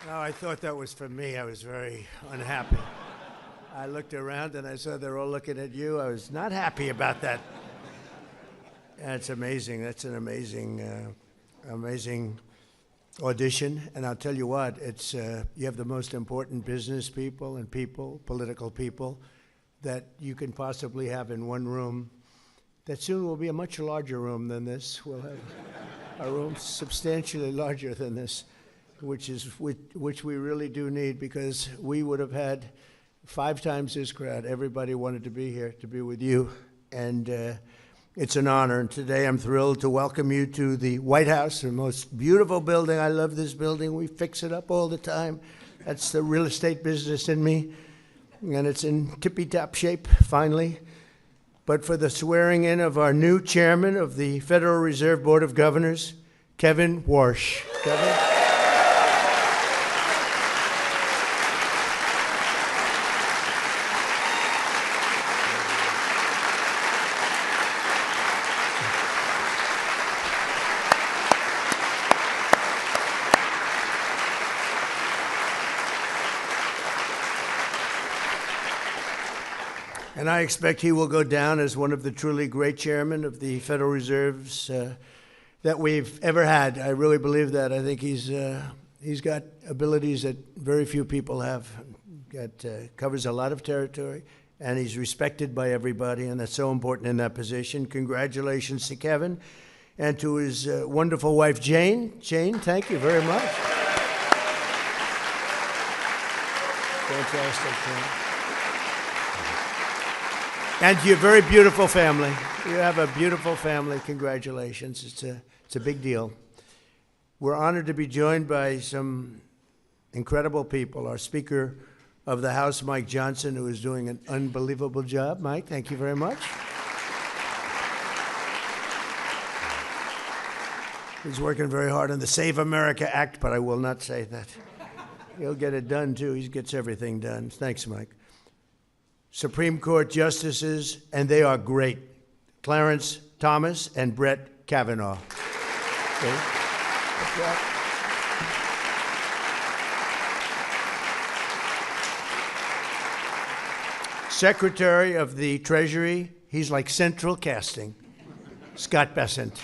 No, I thought that was for me. I was very unhappy. I looked around and I saw they're all looking at you. I was not happy about that. That's amazing. That's an amazing, amazing audition. And I'll tell you what, it's you have the most important business people and political people that you can possibly have in one room. That soon will be a much larger room than this. We'll have a room substantially larger than this, which we really do need, because we would have had 5 times this crowd. Everybody wanted to be here, to be with you, and it's an honor. And today I'm thrilled to welcome you to the White House, the most beautiful building. I love this building. We fix it up all the time. That's the real estate business in me, and it's in tippy-top shape, finally. But for the swearing in of our new chairman of the Federal Reserve Board of Governors, Kevin Warsh. Kevin? And I expect he will go down as one of the truly great chairmen of the Federal Reserves that we've ever had. I really believe that. I think he's got abilities that very few people have. Covers a lot of territory, and he's respected by everybody, and that's so important in that position. Congratulations to Kevin and to his wonderful wife, Jane. Jane, thank you very much. Fantastic. And to your very beautiful family. You have a beautiful family. Congratulations. It's a big deal. We're honored to be joined by some incredible people. Our Speaker of the House, Mike Johnson, who is doing an unbelievable job. Mike, thank you very much. He's working very hard on the Save America Act, but I will not say that. He'll get it done, too. He gets everything done. Thanks, Mike. Supreme Court justices, and they are great, Clarence Thomas and Brett Kavanaugh. Okay. Secretary of the Treasury, he's like central casting, Scott Bessent.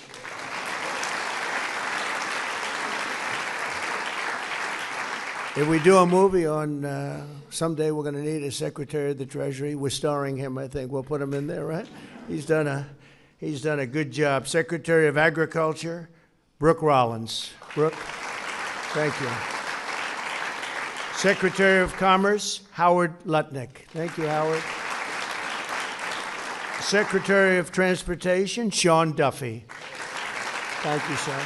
If we do a movie on someday we're going to need a Secretary of the Treasury. We're starring him, I think. We'll put him in there, right? He's done a good job. Secretary of Agriculture, Brooke Rollins. Brooke, thank you. Secretary of Commerce, Howard Lutnick. Thank you, Howard. Secretary of Transportation, Sean Duffy. Thank you, Sean.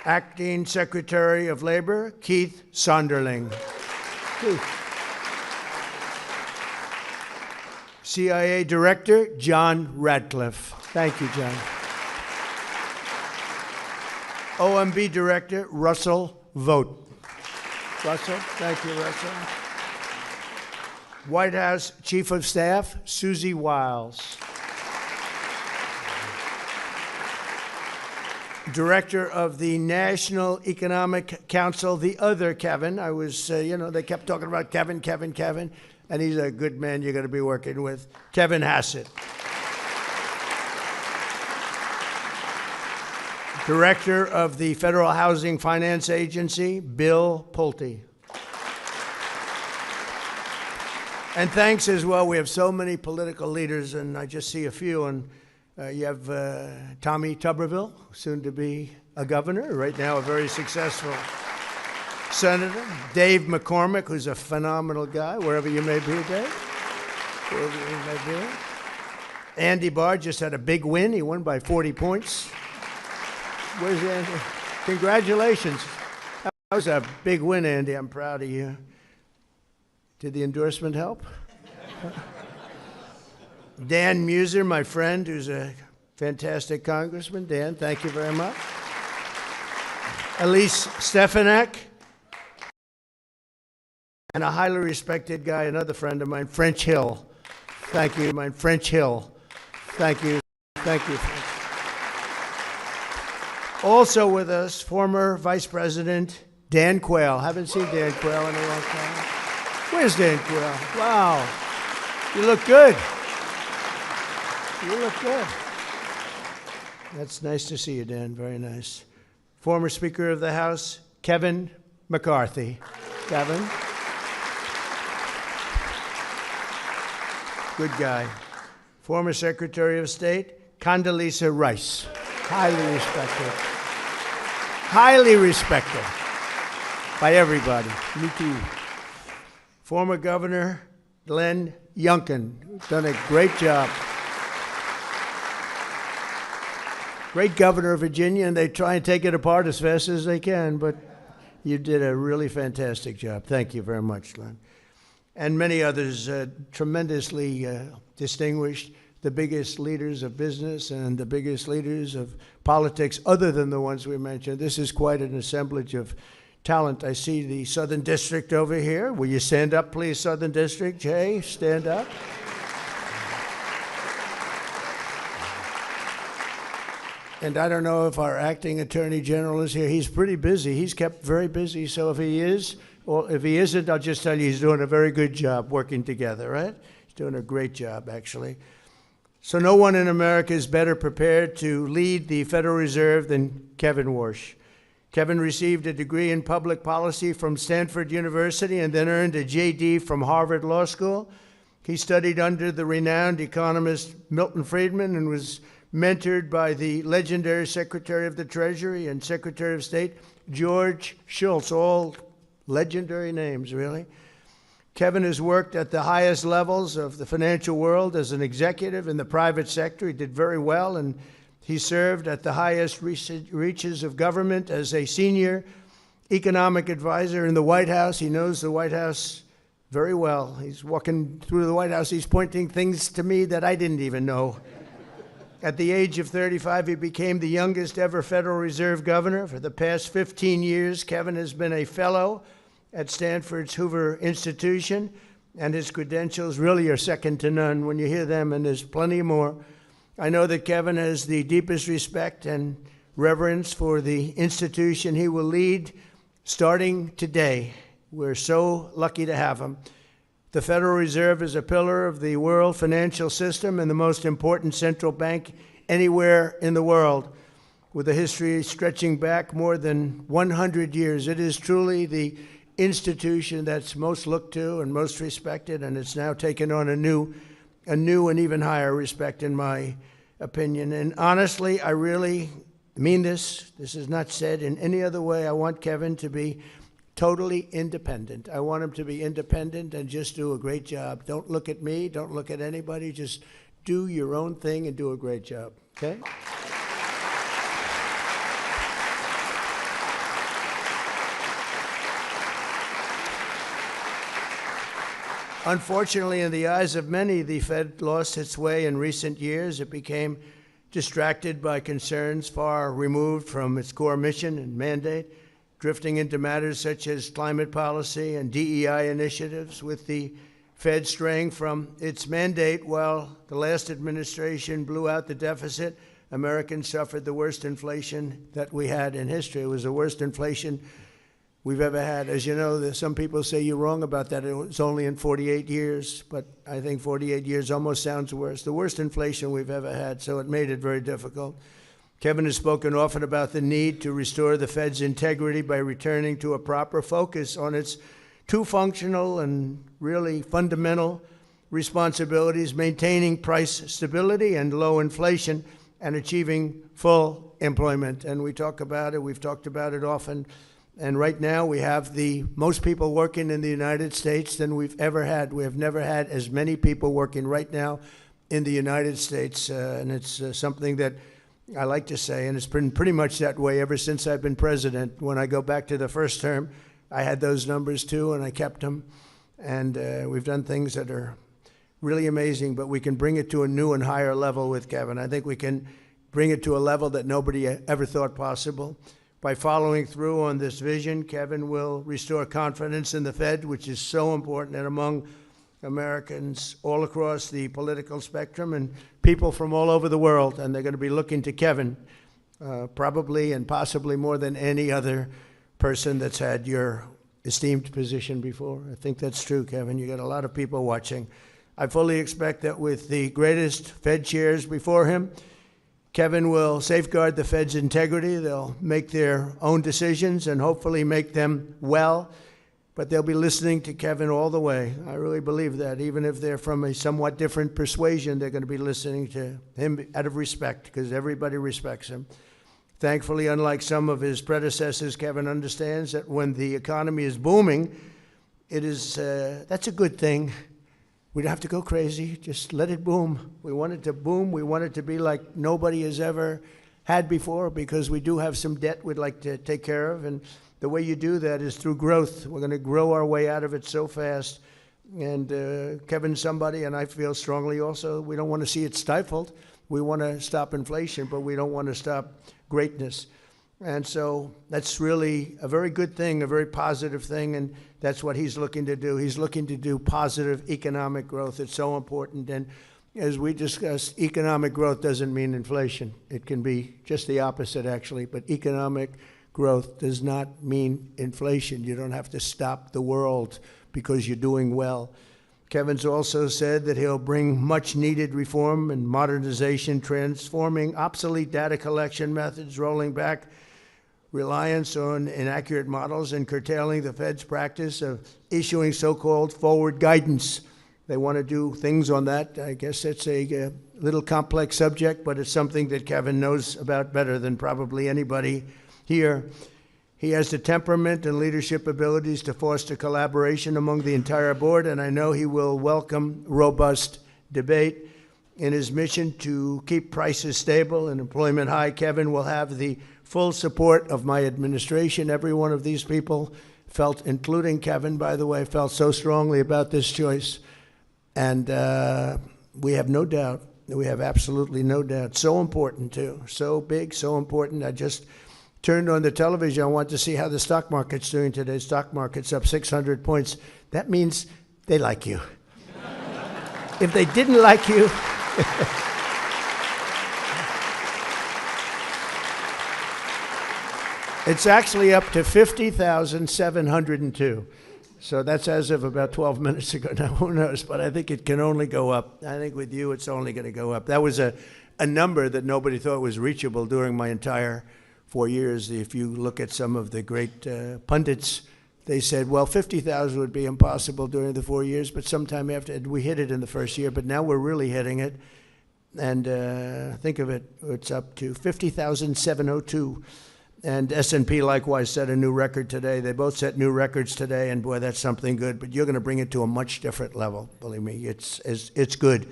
Acting Secretary of Labor, Keith Sonderling. Keith. CIA Director, John Radcliffe. Thank you, John. OMB Director, Russell Vogt. Russell, thank you, Russell. White House Chief of Staff, Susie Wiles. Director of the National Economic Council, the other Kevin. I was, they kept talking about Kevin, and he's a good man you're going to be working with, Kevin Hassett. Director of the Federal Housing Finance Agency, Bill Pulte. And thanks as well, we have so many political leaders, and I just see a few, and you have Tommy Tuberville, soon to be a governor, right now a very successful senator. Dave McCormick, who's a phenomenal guy, wherever you may be, Dave. Wherever you may be. Andy Barr just had a big win. He won by 40 points. Where's Andy? Congratulations. That was a big win, Andy. I'm proud of you. Did the endorsement help? Dan Muser, my friend, who's a fantastic congressman. Dan, thank you very much. Elise Stefanik. And a highly respected guy, another friend of mine, French Hill. Thank you, French Hill. Thank you. Thank you. Also with us, former Vice President Dan Quayle. Haven't seen Dan Quayle in a long time. Where's Dan Quayle? Wow. You look good. You look good. That's nice to see you, Dan. Very nice. Former Speaker of the House, Kevin McCarthy. Kevin. Good guy. Former Secretary of State, Condoleezza Rice. Highly respected. Highly respected by everybody. Me too. Former Governor Glenn Youngkin. Done a great job. Great governor of Virginia, and they try and take it apart as fast as they can, but you did a really fantastic job. Thank you very much, Glenn. And many others, tremendously distinguished, the biggest leaders of business and the biggest leaders of politics, other than the ones we mentioned. This is quite an assemblage of talent. I see the Southern District over here. Will you stand up, please, Southern District? Jay, stand up. And I don't know if our acting Attorney General is here. He's pretty busy. He's kept very busy. So if he is, or if he isn't, I'll just tell you he's doing a very good job working together, right? He's doing a great job, actually. So no one in America is better prepared to lead the Federal Reserve than Kevin Warsh. Kevin received a degree in public policy from Stanford University and then earned a JD from Harvard Law School. He studied under the renowned economist Milton Friedman and was mentored by the legendary Secretary of the Treasury and Secretary of State, George Shultz, all legendary names, really. Kevin has worked at the highest levels of the financial world as an executive in the private sector. He did very well, and he served at the highest reaches of government as a senior economic advisor in the White House. He knows the White House very well. He's walking through the White House. He's pointing things to me that I didn't even know. At the age of 35, he became the youngest ever Federal Reserve governor. For the past 15 years, Kevin has been a fellow at Stanford's Hoover Institution, and his credentials really are second to none when you hear them, and there's plenty more. I know that Kevin has the deepest respect and reverence for the institution he will lead starting today. We're so lucky to have him. The Federal Reserve is a pillar of the world financial system and the most important central bank anywhere in the world, with a history stretching back more than 100 years. It is truly the institution that's most looked to and most respected, and it's now taken on a new and even higher respect, in my opinion. And honestly, I really mean this. This is not said in any other way. I want Kevin to be totally independent. I want him to be independent and just do a great job. Don't look at me. Don't look at anybody. Just do your own thing and do a great job, okay? Unfortunately, in the eyes of many, the Fed lost its way in recent years. It became distracted by concerns far removed from its core mission and mandate, drifting into matters such as climate policy and DEI initiatives, with the Fed straying from its mandate. While the last administration blew out the deficit, Americans suffered the worst inflation that we had in history. It was the worst inflation we've ever had. As you know, some people say you're wrong about that. It was only in 48 years, but I think 48 years almost sounds worse. The worst inflation we've ever had, so it made it very difficult. Kevin has spoken often about the need to restore the Fed's integrity by returning to a proper focus on its two functional and really fundamental responsibilities: maintaining price stability and low inflation, and achieving full employment. And we talk about it, we've talked about it often. And right now we have the most people working in the United States than we've ever had. We have never had as many people working right now in the United States. And it's something that I like to say, and it's been pretty much that way ever since I've been president. When I go back to the first term, I had those numbers too, and I kept them. And we've done things that are really amazing, but we can bring it to a new and higher level with Kevin. I think we can bring it to a level that nobody ever thought possible. By following through on this vision, Kevin will restore confidence in the Fed, which is so important, and among Americans all across the political spectrum and people from all over the world. And they're going to be looking to Kevin probably and possibly more than any other person that's had your esteemed position before. I think that's true, Kevin. You got a lot of people watching. I fully expect that with the greatest Fed chairs before him, Kevin will safeguard the Fed's integrity. They'll make their own decisions and hopefully make them well, but they'll be listening to Kevin all the way. I really believe that. Even if they're from a somewhat different persuasion, they're going to be listening to him out of respect, because everybody respects him. Thankfully, unlike some of his predecessors, Kevin understands that when the economy is booming, that's a good thing. We don't have to go crazy. Just let it boom. We want it to boom. We want it to be like nobody has ever had before, because we do have some debt we'd like to take care of. And the way you do that is through growth. We're going to grow our way out of it so fast. And Kevin's somebody, and I feel strongly also, we don't want to see it stifled. We want to stop inflation, but we don't want to stop greatness. And so that's really a very good thing, a very positive thing, and that's what he's looking to do. He's looking to do positive economic growth. It's so important. And as we discussed, economic growth doesn't mean inflation. It can be just the opposite, actually. But economic growth does not mean inflation. You don't have to stop the world because you're doing well. Kevin's also said that he'll bring much-needed reform and modernization, transforming obsolete data collection methods, rolling back reliance on inaccurate models, and curtailing the Fed's practice of issuing so-called forward guidance. They want to do things on that. I guess it's a little complex subject, but it's something that Kevin knows about better than probably anybody here. He has the temperament and leadership abilities to foster collaboration among the entire board, and I know he will welcome robust debate. In his mission to keep prices stable and employment high, Kevin will have the full support of my administration. Every one of these people felt, including Kevin, by the way, felt so strongly about this choice. And we have no doubt, we have absolutely no doubt. So important, too. So big, so important. I just turned on the television. I want to see how the stock market's doing today. Stock market's up 600 points. That means they like you. If they didn't like you, it's actually up to 50,702. So that's as of about 12 minutes ago. Now, who knows? But I think it can only go up. I think with you, it's only going to go up. That was a number that nobody thought was reachable during my entire 4 years. If you look at some of the great pundits, they said, well, 50,000 would be impossible during the 4 years, but sometime after, we hit it in the first year, but now we're really hitting it. And think of it, it's up to 50,702. And S&P likewise set a new record today. They both set new records today, and boy, that's something good. But you're going to bring it to a much different level, believe me. It's good,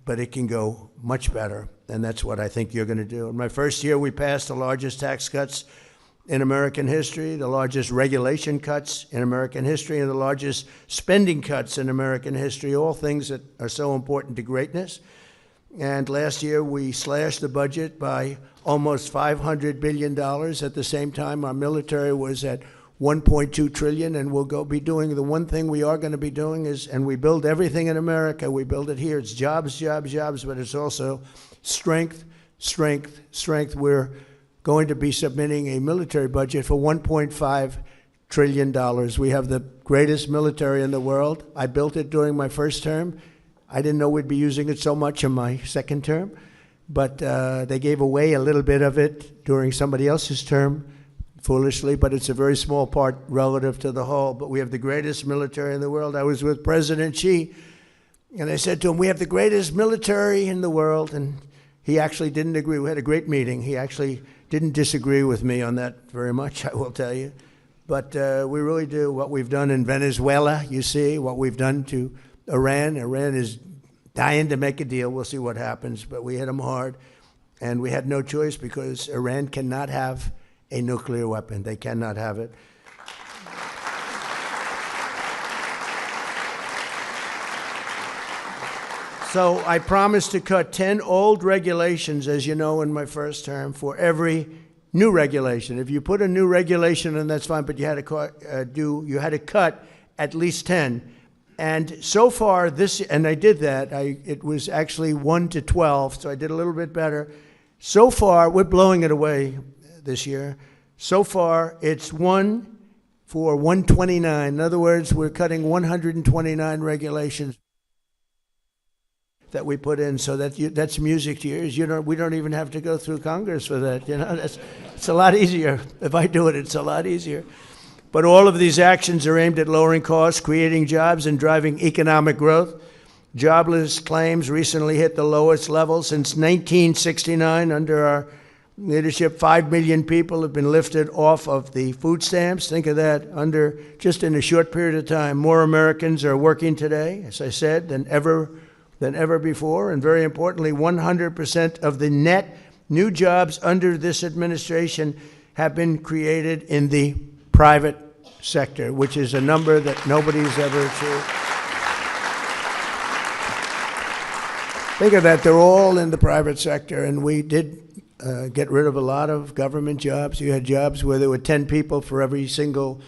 but it can go much better, and that's what I think you're going to do. In my first year, we passed the largest tax cuts in American history, the largest regulation cuts in American history, and the largest spending cuts in American history, all things that are so important to greatness. And last year, we slashed the budget by almost $500 billion. At the same time, our military was at $1.2 trillion, and we'll be doing the one thing we are going to be doing is, and we build everything in America, we build it here. It's jobs, jobs, jobs, but it's also strength, strength, strength. We're going to be submitting a military budget for $1.5 trillion. We have the greatest military in the world. I built it during my first term. I didn't know we'd be using it so much in my second term, but they gave away a little bit of it during somebody else's term, foolishly, but it's a very small part relative to the whole. But we have the greatest military in the world. I was with President Xi, and I said to him, we have the greatest military in the world, and he actually didn't agree. We had a great meeting. He actually didn't disagree with me on that very much, I will tell you. But we really do. What we've done in Venezuela, you see, what we've done to Iran. Iran is dying to make a deal. We'll see what happens, but we hit them hard, and we had no choice because Iran cannot have a nuclear weapon. They cannot have it. So I promised to cut 10 old regulations, as you know, in my first term, for every new regulation. If you put a new regulation in, that's fine, but you had to cut at least 10. And so far, and I did that, it was actually 1 to 12, so I did a little bit better. So far, we're blowing it away this year. So far, it's 1 for 129. In other words, we're cutting 129 regulations that we put in, so that's music to your ears. We don't even have to go through Congress for that. It's a lot easier. If I do it, it's a lot easier. But all of these actions are aimed at lowering costs, creating jobs, and driving economic growth. Jobless claims recently hit the lowest level since 1969. Under our leadership, 5 million people have been lifted off of the food stamps. Think of that, just in a short period of time. More Americans are working today, as I said, than ever before. And very importantly, 100% of the net new jobs under this administration have been created in the private sector, which is a number that nobody's ever achieved. Think of that, they're all in the private sector, and we did get rid of a lot of government jobs. You had jobs where there were 10 people for every single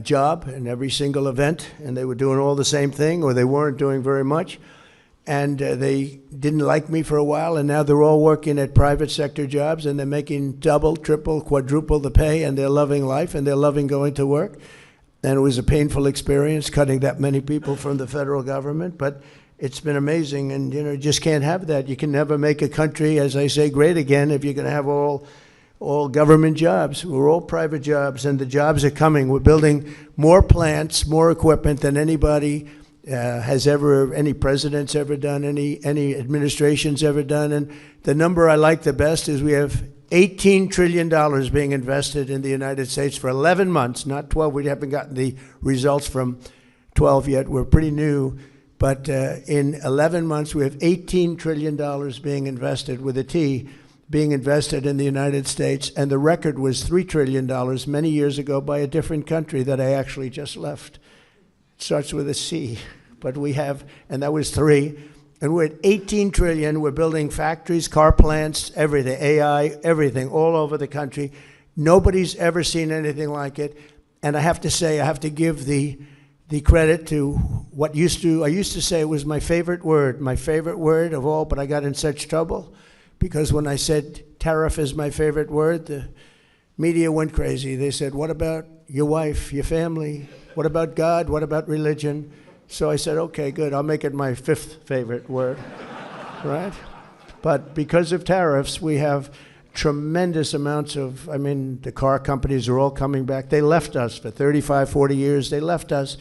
job and every single event, and they were doing all the same thing, or they weren't doing very much. And they didn't like me for a while, and now they're all working at private sector jobs, and they're making double, triple, quadruple the pay, and they're loving life, and they're loving going to work. And it was a painful experience cutting that many people from the federal government, but it's been amazing, and you just can't have that. You can never make a country, as I say, great again if you're going to have all government jobs. We're all private jobs, and the jobs are coming. We're building more plants, more equipment than anybody any president's ever done, any administration's ever done. And the number I like the best is we have $18 trillion being invested in the United States for 11 months, not 12. We haven't gotten the results from 12 yet. We're pretty new. But in 11 months, we have $18 trillion being invested, with a T, being invested in the United States. And the record was $3 trillion many years ago by a different country that I actually just left. Starts with a C, but we have, and that was 3, and we're at 18 trillion. We're building factories, car plants, everything, AI, everything, all over the country. Nobody's ever seen anything like it. And I have to say, I have to give the credit to I used to say it was my favorite word of all, but I got in such trouble because when I said tariff is my favorite word, the media went crazy. They said, what about your wife, your family? What about God? What about religion? So I said, okay, good. I'll make it my 5th favorite word, right? But because of tariffs, we have tremendous amounts of, the car companies are all coming back. They left us for 35, 40 years. They left us.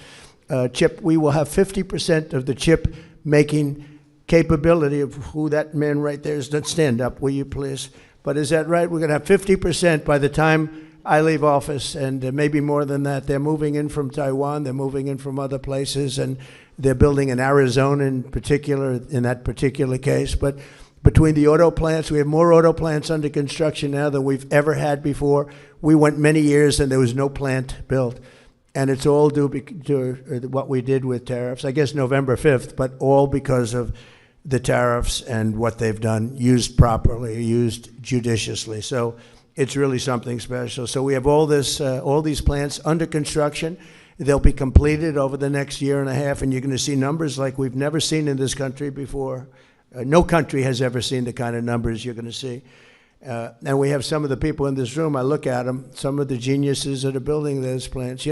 We will have 50% of the chip making capability of who that man right there is. Stand up, will you please? But is that right? We're going to have 50% by the time I leave office, and maybe more than that. They're moving in from Taiwan, they're moving in from other places, and they're building in Arizona in particular, in that particular case. But between the auto plants, we have more auto plants under construction now than we've ever had before. We went many years and there was no plant built. And it's all due to what we did with tariffs, I guess November 5th, but all because of the tariffs and what they've done, used properly, used judiciously. So it's really something special. So we have all these plants under construction. They'll be completed over the next year and a half, and you're going to see numbers like we've never seen in this country before. No country has ever seen the kind of numbers you're going to see. And we have some of the people in this room, I look at them, some of the geniuses that are building those plants.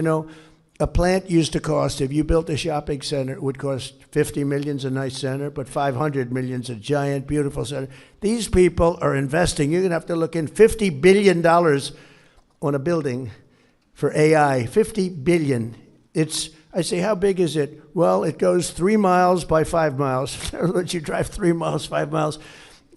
A plant used to cost, if you built a shopping center, it would cost $50 million a nice center, but $500 million a giant, beautiful center. These people are investing. You're going to have to look in $50 billion on a building for AI. $50 billion. I say, how big is it? Well, it goes 3 miles by 5 miles. In other words, you drive 3 miles, 5 miles.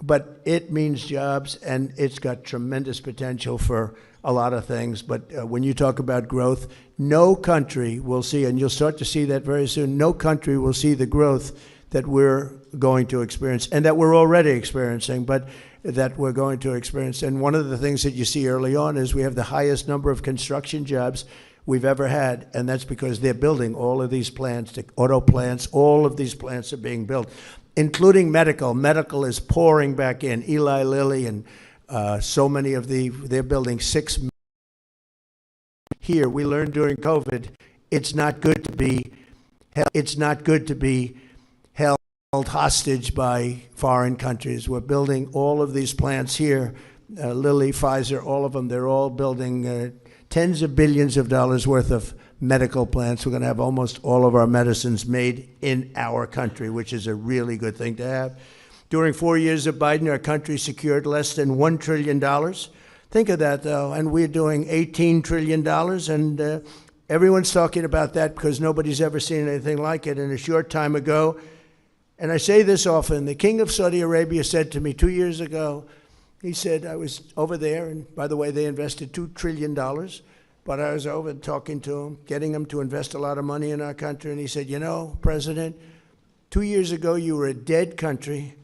But it means jobs, and it's got tremendous potential for a lot of things. But when you talk about growth, no country will see, and you'll start to see that very soon, no country will see the growth that we're going to experience, and that we're already experiencing, but that we're going to experience. And one of the things that you see early on is we have the highest number of construction jobs we've ever had, and that's because they're building all of these plants, the auto plants, all of these plants are being built, including medical. Medical is pouring back in. Eli Lilly and so many of they're building 6 here. We learned during COVID, it's not good to be held hostage by foreign countries. We're building all of these plants here Lilly, Pfizer, all of them, they're all building tens of billions of dollars worth of medical plants. We're going to have almost all of our medicines made in our country, which is a really good thing to have. During 4 years of Biden, our country secured less than $1 trillion. Think of that, though, and we're doing $18 trillion, and everyone's talking about that because nobody's ever seen anything like it. And a short time ago, and I say this often, the King of Saudi Arabia said to me 2 years ago, he said, I was over there, and by the way, they invested $2 trillion, but I was over talking to him, getting him to invest a lot of money in our country, and he said, you know, President, 2 years ago you were a dead country,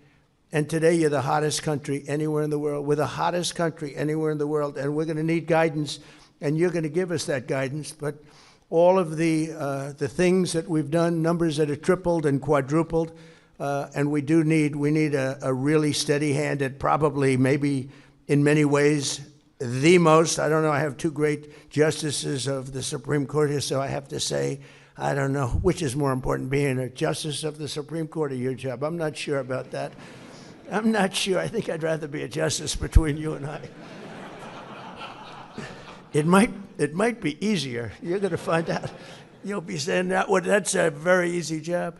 and today you're the hottest country anywhere in the world. We're the hottest country anywhere in the world, and we're going to need guidance, and you're going to give us that guidance. But all of the things that we've done, numbers that have tripled and quadrupled, and we need a really steady hand at probably, maybe in many ways, the most. I don't know, I have two great justices of the Supreme Court here, so I have to say, I don't know which is more important, being a justice of the Supreme Court or your job. I'm not sure about that. I'm not sure. I think I'd rather be a justice between you and I. It might be easier. You're going to find out. You'll be saying that. Well, that's a very easy job.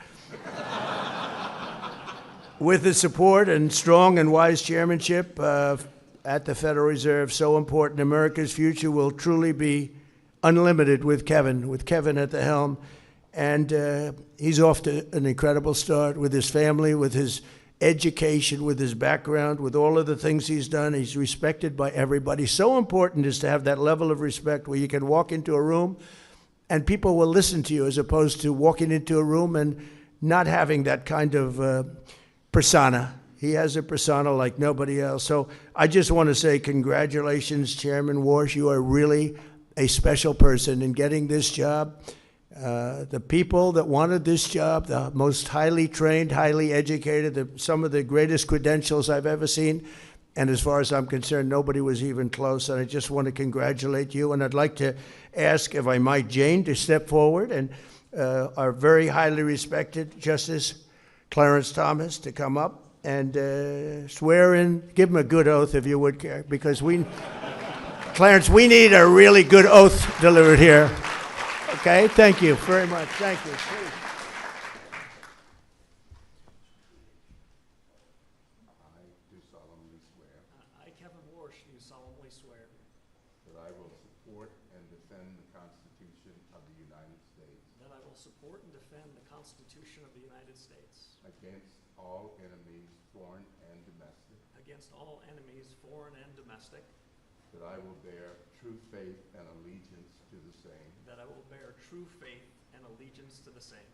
With the support and strong and wise chairmanship at the Federal Reserve, so important, America's future will truly be unlimited with Kevin at the helm. And he's off to an incredible start with his family, with his education, with his background, with all of the things he's done. He's respected by everybody. So important is to have that level of respect where you can walk into a room and people will listen to you, as opposed to walking into a room and not having that kind of persona. He has a persona like nobody else. So I just want to say congratulations, Chairman Warsh. You are really a special person in getting this job. The people that wanted this job, the most highly trained, highly educated, some of the greatest credentials I've ever seen. And as far as I'm concerned, nobody was even close. And I just want to congratulate you. And I'd like to ask, if I might, Jane to step forward, and our very highly respected Justice Clarence Thomas to come up and swear in. Give him a good oath, if you would care, because Clarence, we need a really good oath delivered here. Okay, thank you very much. Thank you. Please. I do solemnly swear. I, Kevin Warsh, do solemnly swear. That I will support and defend the Constitution of the United States. That I will support and defend the Constitution of the United States. Against all enemies, foreign and domestic. Against all enemies, foreign and domestic. That I will bear true faith and allegiance to the same. That I will bear true faith and allegiance to the same.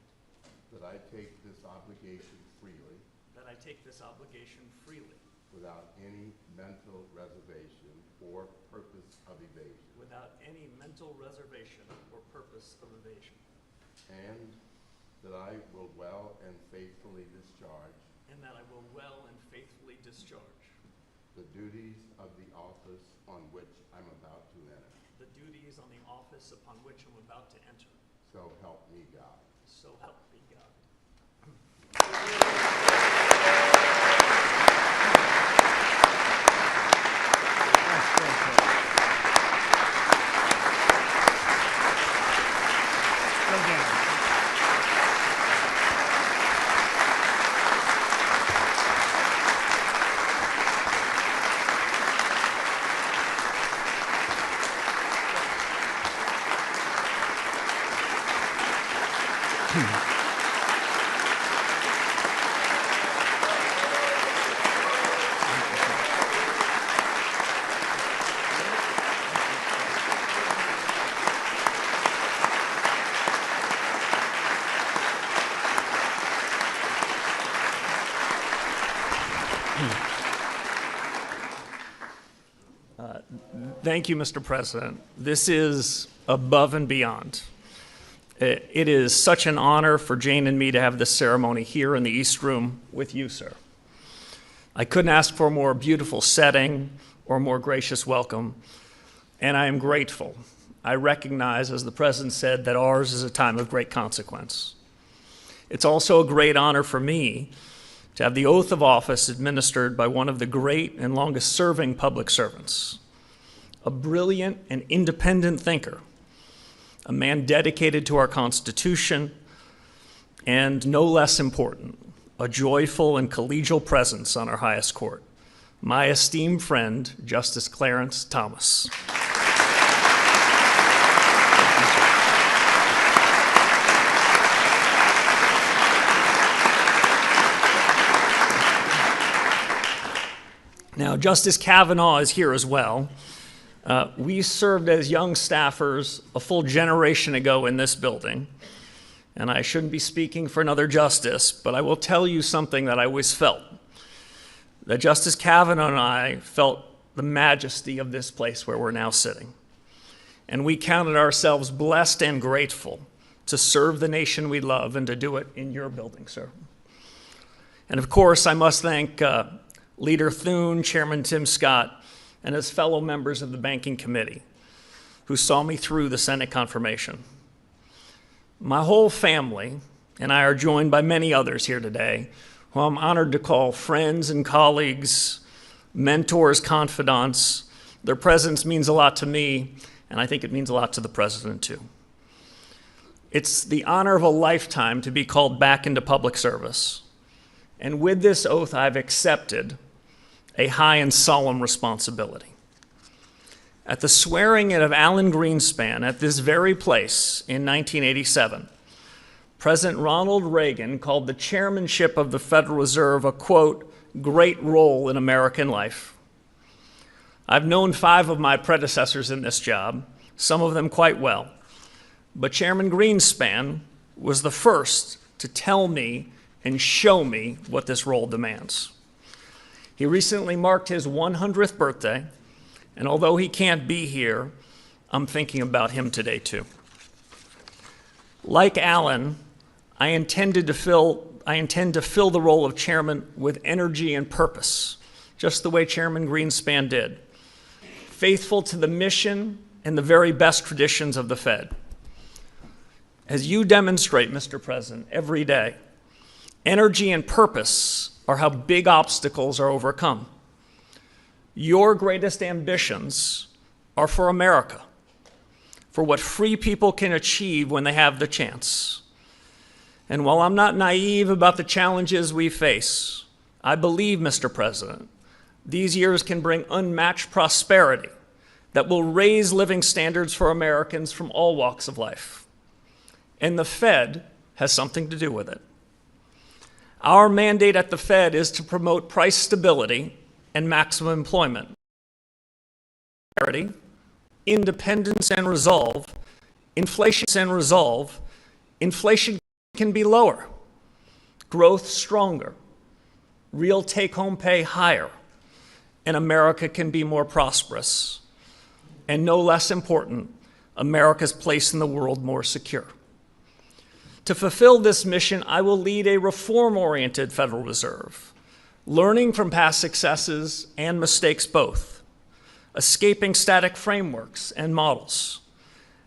That I take this obligation freely. That I take this obligation freely. Without any mental reservation or purpose of evasion. Without any mental reservation or purpose of evasion. And that I will well and faithfully discharge. And that I will well and faithfully discharge. The duties of the office on which I'm about to enter. The duties on the office upon which I'm about to enter. So help me God. So help me God. Thank you, Mr. President. This is above and beyond. It is such an honor for Jane and me to have this ceremony here in the East Room with you, sir. I couldn't ask for a more beautiful setting or a more gracious welcome, and I am grateful. I recognize, as the President said, that ours is a time of great consequence. It's also a great honor for me to have the oath of office administered by one of the great and longest-serving public servants, a brilliant and independent thinker, a man dedicated to our Constitution, and no less important, a joyful and collegial presence on our highest court, my esteemed friend, Justice Clarence Thomas. Now, Justice Kavanaugh is here as well. We served as young staffers a full generation ago in this building, and I shouldn't be speaking for another justice, but I will tell you something that I always felt, that Justice Kavanaugh and I felt the majesty of this place where we're now sitting. And we counted ourselves blessed and grateful to serve the nation we love and to do it in your building, sir. And of course, I must thank Leader Thune, Chairman Tim Scott, and his fellow members of the Banking Committee who saw me through the Senate confirmation. My whole family and I are joined by many others here today who I'm honored to call friends and colleagues, mentors, confidants. Their presence means a lot to me, and I think it means a lot to the President too. It's the honor of a lifetime to be called back into public service. And with this oath, I've accepted a high and solemn responsibility. At the swearing in of Alan Greenspan at this very place in 1987, President Ronald Reagan called the chairmanship of the Federal Reserve a, quote, great role in American life. I've known 5 of my predecessors in this job, some of them quite well, but Chairman Greenspan was the first to tell me and show me what this role demands. He recently marked his 100th birthday, and although he can't be here, I'm thinking about him today too. Like Alan, I intend to fill the role of chairman with energy and purpose, just the way Chairman Greenspan did, faithful to the mission and the very best traditions of the Fed. As you demonstrate, Mr. President, every day, energy and purpose are how big obstacles are overcome. Your greatest ambitions are for America, for what free people can achieve when they have the chance. And while I'm not naive about the challenges we face, I believe, Mr. President, these years can bring unmatched prosperity that will raise living standards for Americans from all walks of life. And the Fed has something to do with it. Our mandate at the Fed is to promote price stability and maximum employment. Independence and resolve, inflation can be lower, growth stronger, real take-home pay higher, and America can be more prosperous. And no less important, America's place in the world more secure. To fulfill this mission, I will lead a reform-oriented Federal Reserve, learning from past successes and mistakes both, escaping static frameworks and models,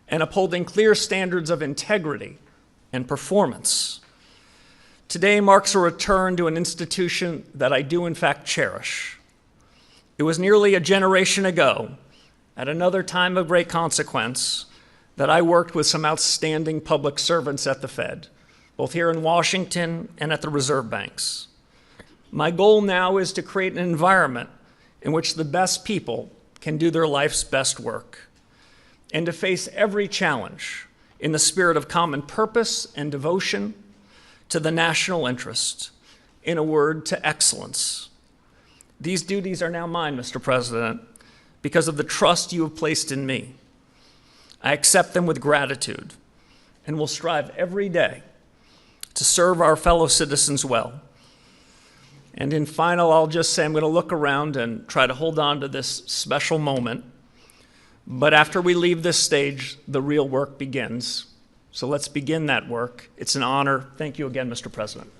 and upholding clear standards of integrity and performance. Today marks a return to an institution that I do in fact cherish. It was nearly a generation ago, at another time of great consequence, that I worked with some outstanding public servants at the Fed, both here in Washington and at the reserve banks. My goal now is to create an environment in which the best people can do their life's best work, and to face every challenge in the spirit of common purpose and devotion to the national interest, in a word, to excellence. These duties are now mine, Mr. President, because of the trust you have placed in me. I accept them with gratitude and will strive every day to serve our fellow citizens well. And in final, I'll just say I'm going to look around and try to hold on to this special moment. But after we leave this stage, the real work begins. So let's begin that work. It's an honor. Thank you again, Mr. President.